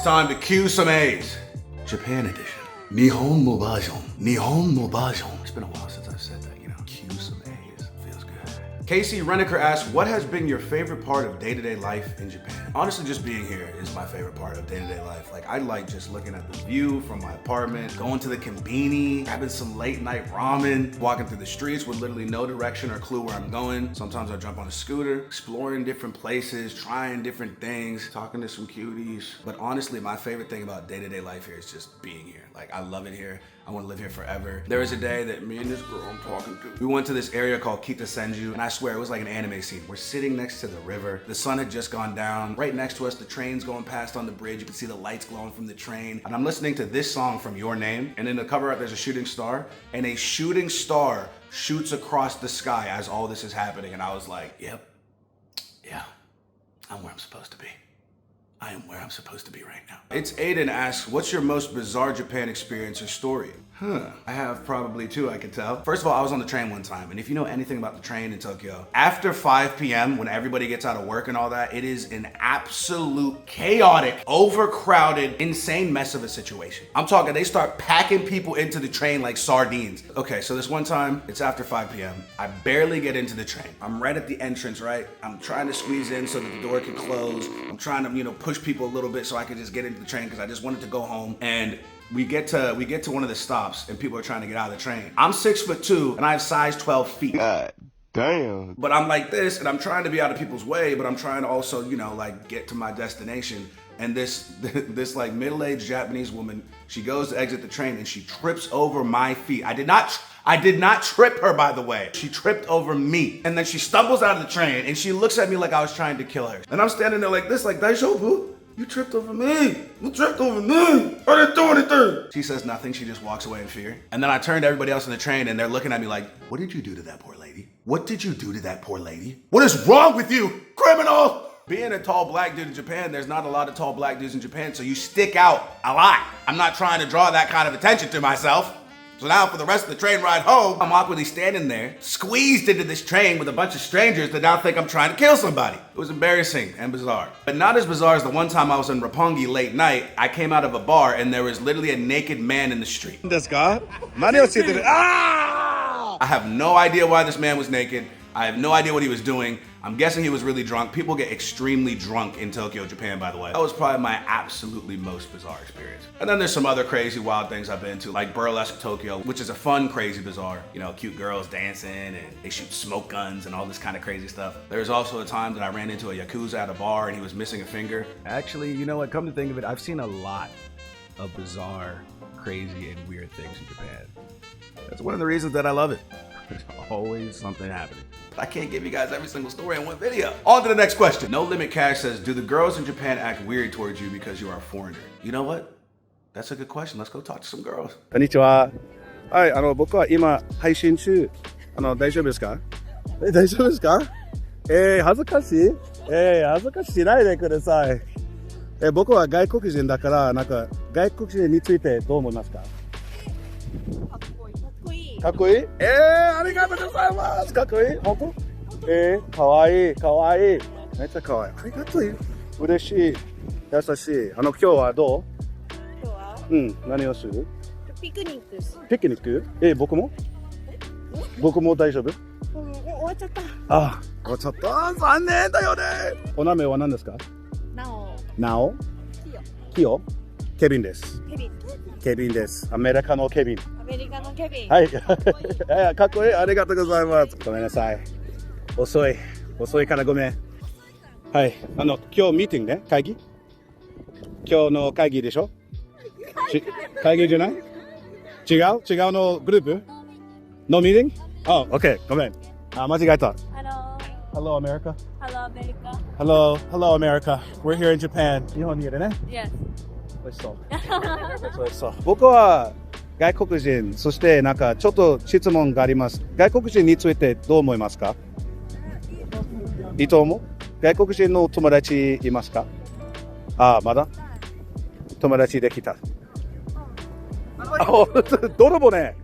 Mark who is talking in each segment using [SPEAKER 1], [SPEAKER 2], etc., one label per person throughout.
[SPEAKER 1] time to cue some A's. Japan edition. Nihonmo version. Nihonmo version. It's been a while since I've said that, you know. Cue some A's. Feels good. Casey Reneker asks, what has been your favorite part of day-to-day life in Japan? Honestly, just being here is my favorite part of day-to-day life. Like, I like just looking at the view from my apartment, going to the konbini, having some late night ramen, walking through the streets with literally no direction or clue where I'm going. Sometimes I jump on a scooter, exploring different places, trying different things, talking to some cuties. But honestly, my favorite thing about day-to-day life here is just being here. Like, I love it here. I want to live here forever. There was a day that me and this girl I'm talking to, we went to this area called Kitasenju, and I swear it was like an anime scene. We're sitting next to the river. The sun had just gone down. Right next to us, the train's going past on the bridge. You can see the lights glowing from the train. And I'm listening to this song from Your Name, and in the cover art, there's a shooting star, and a shooting star shoots across the sky as all this is happening. And I was like, yep, yeah, I'm where I'm supposed to be. I am where I'm supposed to be right now. It's Aiden asks, what's your most bizarre Japan experience or story? I have probably two, I can tell. First of all, I was on the train one time, and if you know anything about the train in Tokyo, after 5 p.m., when everybody gets out of work and all that, it is an absolute chaotic, overcrowded, insane mess of a situation. I'm talking, they start packing people into the train like sardines. Okay, so this one time, it's after 5 p.m. I barely get into the train. I'm right at the entrance, right? I'm trying to squeeze in so that the door can close. I'm trying to, push people a little bit so I can just get into the train because I just wanted to go home. And we get to one of the stops and people are trying to get out of the train. I'm 6'2" and I have size 12 feet.
[SPEAKER 2] God damn.
[SPEAKER 1] But I'm like this and I'm trying to be out of people's way, but I'm trying to also, like get to my destination. And this like middle-aged Japanese woman, she goes to exit the train and she trips over my feet. I did not trip her, by the way. She tripped over me. And then she stumbles out of the train and she looks at me like I was trying to kill her. And I'm standing there like this, like, Daishobu? You tripped over me. You tripped over me. I didn't do anything. She says nothing. She just walks away in fear. And then I turn to everybody else in the train and they're looking at me like, what did you do to that poor lady? What did you do to that poor lady? What is wrong with you, criminal? Being a tall black dude in Japan, there's not a lot of tall black dudes in Japan, so you stick out a lot. I'm not trying to draw that kind of attention to myself. So now for the rest of the train ride home, I'm awkwardly standing there, squeezed into this train with a bunch of strangers that now think I'm trying to kill somebody. It was embarrassing and bizarre. But not as bizarre as the one time I was in Roppongi late night. I came out of a bar and there was literally a naked man in the street. I have no idea why this man was naked. I have no idea what he was doing. I'm guessing he was really drunk. People get extremely drunk in Tokyo, Japan, by the way. That was probably my absolutely most bizarre experience. And then there's some other crazy, wild things I've been to, like Burlesque Tokyo, which is a fun, crazy, bizarre, cute girls dancing and they shoot smoke guns and all this kind of crazy stuff. There's also a time that I ran into a Yakuza at a bar and he was missing a finger.
[SPEAKER 3] Actually, you know what, come to think of it, I've seen a lot of bizarre, crazy, and weird things in Japan.
[SPEAKER 1] That's one of the reasons that I love it.
[SPEAKER 3] There's always something happening.
[SPEAKER 1] I can't give you guys every single story in one video. On to the next question. No Limit Cash says, do the girls in Japan act weird towards you because you are a foreigner? You know what? That's a good question. Let's go talk to some girls.
[SPEAKER 4] こんにちは。はい、僕は今配信中。大丈夫ですか？大丈夫ですか？恥ずかしい？恥ずかしないでください。僕は外国人だから、外国人についてどう思いますか？かっこいい？ありがとうございます。かっこいい？本当？かわいい、かわいい。めっちゃかわいい。ありがとう。嬉しい。優しい。今日はどう？
[SPEAKER 5] 今日は？
[SPEAKER 4] 何をする？
[SPEAKER 5] ピクニックです。
[SPEAKER 4] ピクニック？僕も？僕も大丈夫？
[SPEAKER 5] 終わっちゃった。
[SPEAKER 4] あ、終わっちゃった。残念だよね。お名前は何ですか？なお。キヨ。ケビンです。ケビンです。アメリカのケビン。
[SPEAKER 5] アメリカのケビン。
[SPEAKER 4] はい。かっこいい。ありがとうございます。ごめんなさい。遅いからごめん。はい。今日ミーティングね。会議？今日の会議でしょ？会議じゃない？違うのグループ？No meeting? Oh, okay. ごめん。間違えた。Hello, America.
[SPEAKER 5] Hello, America.
[SPEAKER 4] Hello, America. We're here in Japan. 日本にいるね。
[SPEAKER 5] Yes.
[SPEAKER 4] 美味しそう。美味しそう。僕は外国人、そしてちょっと質問があります。外国人についてどう思いますか？いいと思う？外国人の友達いますか？まだ友達できた。泥棒ね。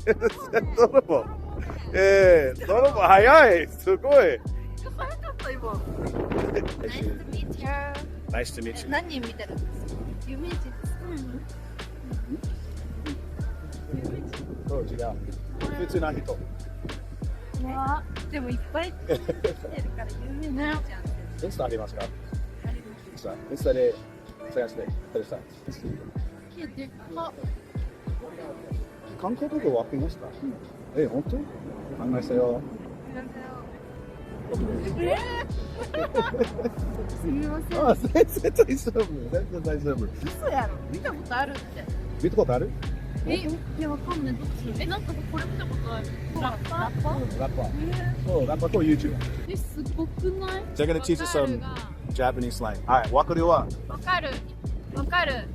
[SPEAKER 4] 泥棒。泥棒早い。すごい。
[SPEAKER 5] 早かった今。Nice to meet you.
[SPEAKER 4] Nice to meet you.
[SPEAKER 5] 何人見てるんですか？有名人です。
[SPEAKER 4] そう違う。普通な人。
[SPEAKER 5] あ、でもいっぱい出てるから有名なじゃん。
[SPEAKER 4] インスタありますか？インスタで探してください。
[SPEAKER 5] でっか。
[SPEAKER 4] 韓国語わかりますか？本当？考えましたよ。
[SPEAKER 5] すみません。
[SPEAKER 4] あ、全然大丈夫。全然大丈夫。
[SPEAKER 5] 嘘やろ。見たことあるって。
[SPEAKER 4] 見たことある？
[SPEAKER 5] いや、わかんない。どっち？なんかこれ見たことある。ラッパ？
[SPEAKER 4] ラッパー。そう、ラッパーと YouTube。
[SPEAKER 5] すごくない？
[SPEAKER 4] They're gonna teach us some Japanese slang. はい、わかるわ。
[SPEAKER 5] わかる。わかる。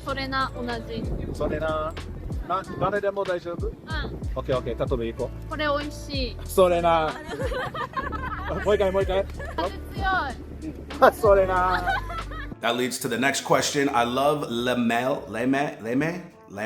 [SPEAKER 5] それな、同じ。
[SPEAKER 4] それな。誰でも大丈夫？
[SPEAKER 5] うん。
[SPEAKER 4] オッケーオッケー。例えばいこ
[SPEAKER 5] これ美味しい。
[SPEAKER 4] う。それな。もう一回もう一回。
[SPEAKER 5] 風強い。
[SPEAKER 4] それな。
[SPEAKER 1] That leads to the next question. I love Leme? I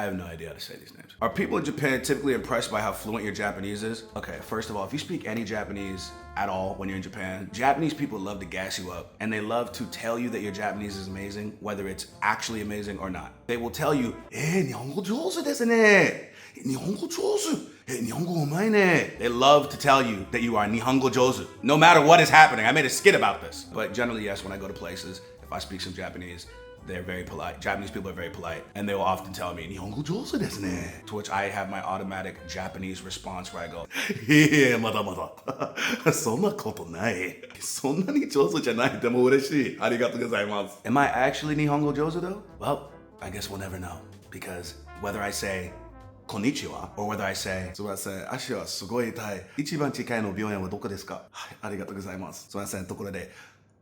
[SPEAKER 1] have no idea how to say these names. Are people in Japan typically impressed by how fluent your Japanese is? Okay, first of all, if you speak any Japanese at all when you're in Japan, Japanese people love to gas you up and they love to tell you that your Japanese is amazing, whether it's actually amazing or not. They will tell you, 日本語上手ですね。日本語上手。日本語うまいね。They love to tell you that you are 日本語上手, no matter what is happening. I made a skit about this. But generally, yes, when I go to places, if I speak some Japanese, they're very polite. Japanese people are very polite. And they will often tell me, 日本語上手ですね. To which I have my automatic Japanese response where I go, まだまだ。そんなことない。そんなに上手じゃない。でも嬉しい。ありがとうございます。Am I actually 日本語上手 though? Well, I guess we'll never know. Because whether I say, こんにちは or whether I say, すみません、足はすごい痛い。一番近いの病院はどこですか？はい、ありがとうございます。すみません、ところで、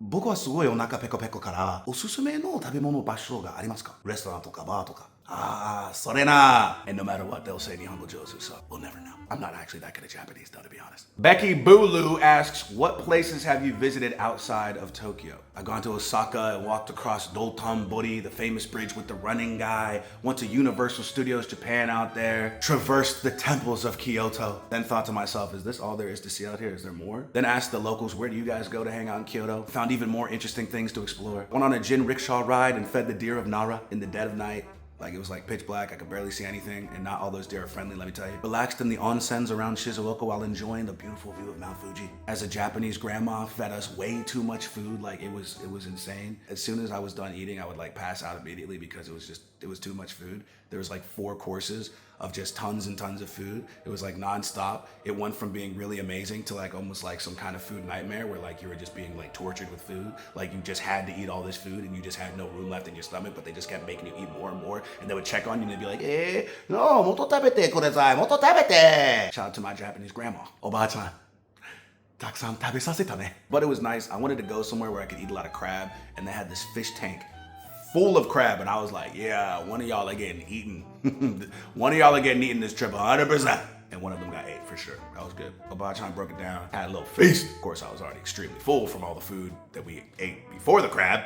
[SPEAKER 1] 僕はすごいお腹ペコペコからおすすめの食べ物場所がありますか？レストランとかバーとか。Ah, それな. And no matter what, they'll say 日本語上手, so we'll never know. I'm not actually that good at Japanese, though, to be honest. Becky Bulu asks, what places have you visited outside of Tokyo? I've gone to Osaka and walked across Dotonbori, the famous bridge with the running guy, went to Universal Studios Japan out there, traversed the temples of Kyoto, then thought to myself, is this all there is to see out here? Is there more? Then asked the locals, where do you guys go to hang out in Kyoto? Found even more interesting things to explore. Went on a Jin rickshaw ride and fed the deer of Nara in the dead of night. Like it was like pitch black, I could barely see anything, and not all those deer are friendly, let me tell you. Relaxed in the onsens around Shizuoka while enjoying the beautiful view of Mount Fuji. As a Japanese grandma fed us way too much food, like it was insane. As soon as I was done eating, I would like pass out immediately because it was too much food. There was like 4 courses of just tons and tons of food. It was like nonstop. It went from being really amazing to like almost like some kind of food nightmare where like you were just being like tortured with food. Like you just had to eat all this food and you just had no room left in your stomach, but they just kept making you eat more and more. And they would check on you and they'd be like, no, moto tabete kudasai, moto tabete. Shout out to my Japanese grandma, Oba-chan. たくさん食べさせたね. But it was nice. I wanted to go somewhere where I could eat a lot of crab, and they had this fish tank full of crab, and I was like, yeah, one of y'all are getting eaten. One of y'all are getting eaten this trip 100%. And one of them got ate for sure. That was good. Oba-chan broke it down, had a little feast. Of course, I was already extremely full from all the food that we ate before the crab.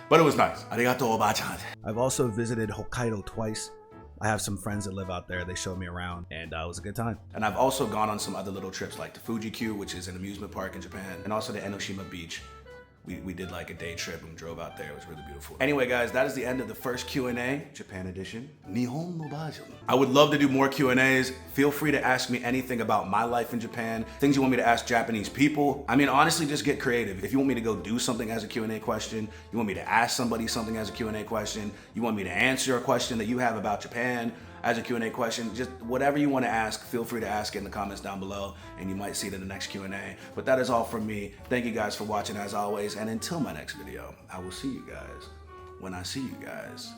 [SPEAKER 1] But it was nice. Arigato, Oba-chan.
[SPEAKER 3] I've also visited Hokkaido twice. I have some friends that live out there. They showed me around, and it was a good time.
[SPEAKER 1] And I've also gone on some other little trips like to Fuji-Q, which is an amusement park in Japan, and also to Enoshima Beach. We did like a day trip and drove out there. It was really beautiful. Anyway, guys, that is the end of the first Q&A, Japan edition. Nihon no version. I would love to do more Q&As. Feel free to ask me anything about my life in Japan, things you want me to ask Japanese people. I mean, honestly, just get creative. If you want me to go do something as a Q&A question, you want me to ask somebody something as a Q&A question, you want me to answer a question that you have about Japan as a Q&A question, just whatever you want to ask, feel free to ask it in the comments down below, and you might see it in the next Q&A. But that is all from me. Thank you guys for watching as always, and until my next video, I will see you guys when I see you guys.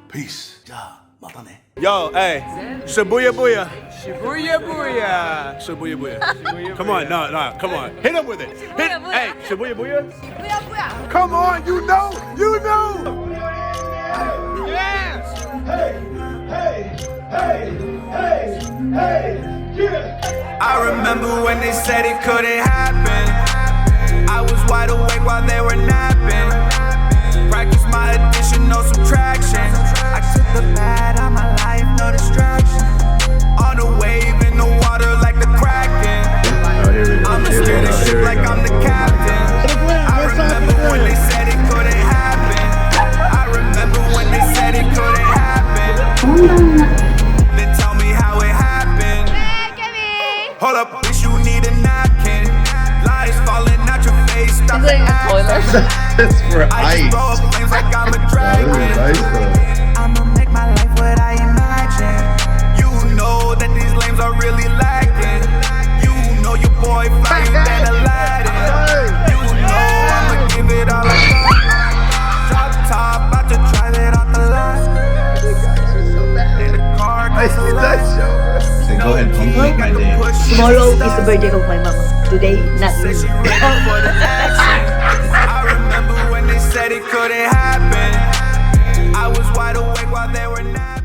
[SPEAKER 1] Peace. Ja, mata ne.
[SPEAKER 4] Yo, hey, Shibuya Booyah. Shibuya Booyah. Shibuya Booyah. Come on, no, come on. Hit him with it. Hey, Shibuya Booyah.
[SPEAKER 5] Shibuya Booyah.
[SPEAKER 4] Come on, you know. Yes.
[SPEAKER 6] I remember when they said it couldn't happen. I was wide awake while they were napping. Practice my addition, no subtraction. I took the bad out my life, no distraction. On a wave in the water like the Kraken. I'ma steer the ship like I'm the captain. I remember when they said it couldn't happen.
[SPEAKER 5] using a toilet.
[SPEAKER 7] That's for
[SPEAKER 6] I just
[SPEAKER 7] ice.
[SPEAKER 6] blow up flames like I'm a
[SPEAKER 7] Wow,
[SPEAKER 6] dragon.
[SPEAKER 7] this is nice though.
[SPEAKER 6] I'ma make my life what I imagine. You know that these lames are really lacking. You know your boy flyer than Aladdin. You know I'ma give it all I got. Drop top, about to drive it off the lot. In the car,
[SPEAKER 7] I see that show. So go ahead and punctuate my day.
[SPEAKER 8] Tomorrow is the birthday of my mama. Today, not
[SPEAKER 6] Said
[SPEAKER 8] me.
[SPEAKER 6] she ready for the action. I remember when they said it couldn't happen. I was wide awake while they were napping.